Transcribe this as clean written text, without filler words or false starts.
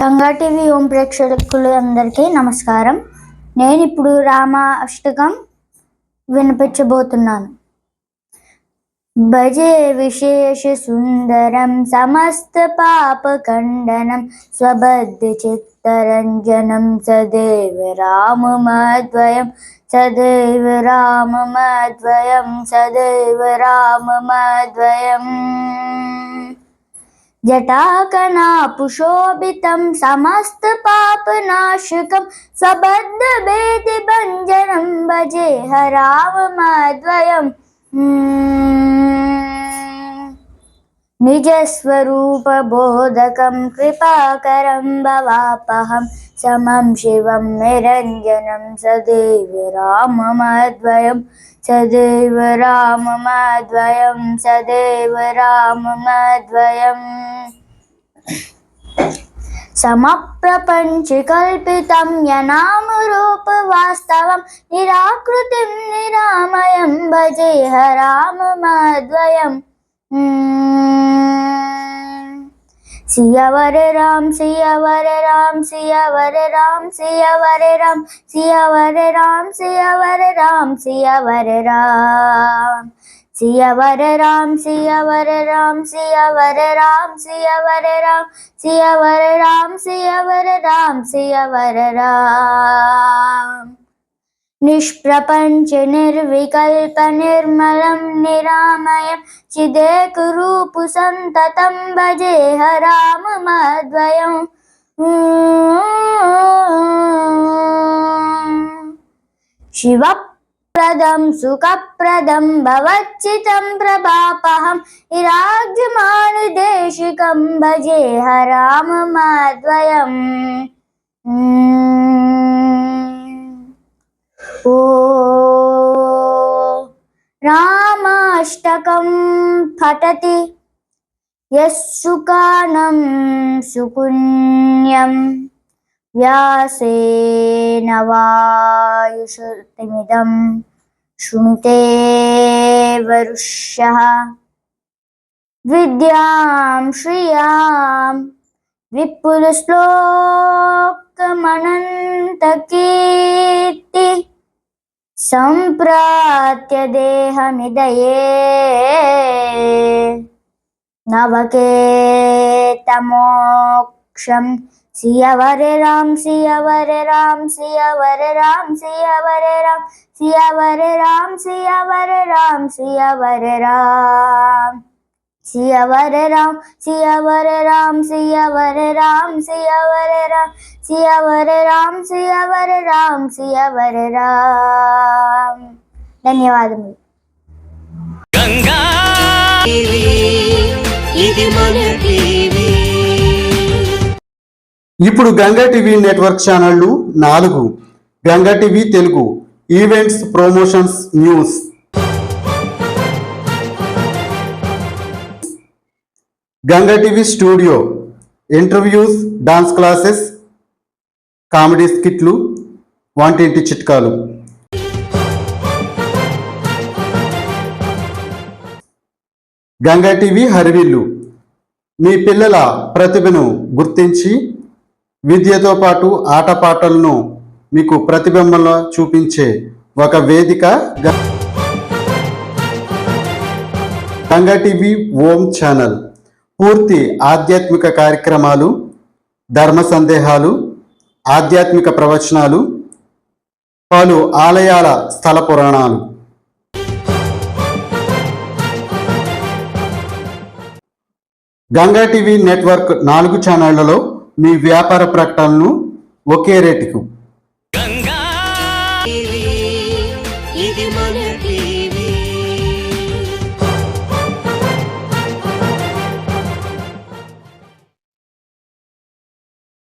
Ganga TV ఓం ప్రేక్షకులందరికీ నమస్కారం. నేను ఇప్పుడు రామ అష్టకం వినిపించబోతున్నాను. భజే విశేష సుందరం సమస్త పాప ఖండనం స్వబద్ధ చిత్తరంజనం సదేవ రామమద్వయం సదేవ రామమద్వయం సదేవ రామమద్వయం జటాకనాపుశోభితం సమస్త పాపనాశకం స్వబద్ధ భేది భంజనం భజేహ రామమద్వయం నిజస్వరూప బోధకం కృపాకరం భవాపహం సమం శివం నిరంజనం సదేవ రామమద్వయం సదేవ రామమద్వయం సదేవ రామమద్వయం సమప్రపంచకల్పితం యనామరూపవాస్తవం నిరాకృతిం నిరామయం భజేహ రామమద్వయం సియవర రామ సియవర రామ సియవర రామ సియవర రామ సియవర రామ సియవర రామ సియవర రామ సియవర రామ సియవర రామ సియవర రామ సియవర రామ సియవర రామ సియవర రామ సియవర రామ నిష్ప్రపంచ నిర్వికల్ప నిర్మలం నిరామయం చిదేకరూపు సంతతం భజేహ రామమద్వయం శివప్రదం సుఖప్రదం భవచ్చితం ప్రభాపహం విరాజ్యమానుదేశికం భజేహ రామమద్వయం ఓ రామాష్టకం పఠతి యస్సుకానం సుపుణ్యం వ్యాసేన వాయుశ్రుతిమిదం శృణుతే వరుష్యః విద్యాం శ్రియాం విపులశ్లోకమనంతకీర్తి సంప్రాప్య దేహమిదయే నవకేతమోక్షం సియవర రామ సియవర రామ సియవర రామ సియవర రామ సియవర రామ సియవర రామ సియవర రామ సియవర రామ సియవర రామ సియవర రామ సియవర రామ సియవర రామ సియవర రామ సియవర రామ. ధన్యవాదములు. గంగా ఇది మన టీవీ. ఇప్పుడు గంగా టీవీ నెట్వర్క్ ఛానళ్లు 4. Ganga TV Telugu events, promotions, news. Ganga TV studio interviews, dance classes, comedy స్కిట్లు, వంటింటి చిట్కాలు. గంగా టీవీ హరివిల్లు మీ పిల్లల ప్రతిభను గుర్తించి విద్యతో పాటు ఆటపాటలను మీకు ప్రతిబింబంలో చూపించే ఒక వేదిక గంగా టీవీ ఓం ఛానల్. పూర్తి ఆధ్యాత్మిక కార్యక్రమాలు, ధర్మ సందేహాలు, ఆధ్యాత్మిక ప్రవచనాలు, పలు ఆలయాల స్థల పురాణాలు. గంగా టీవీ నెట్వర్క్ 4 ఛానళ్లలో మీ వ్యాపార ప్రకటనలను ఒకే రేటుకు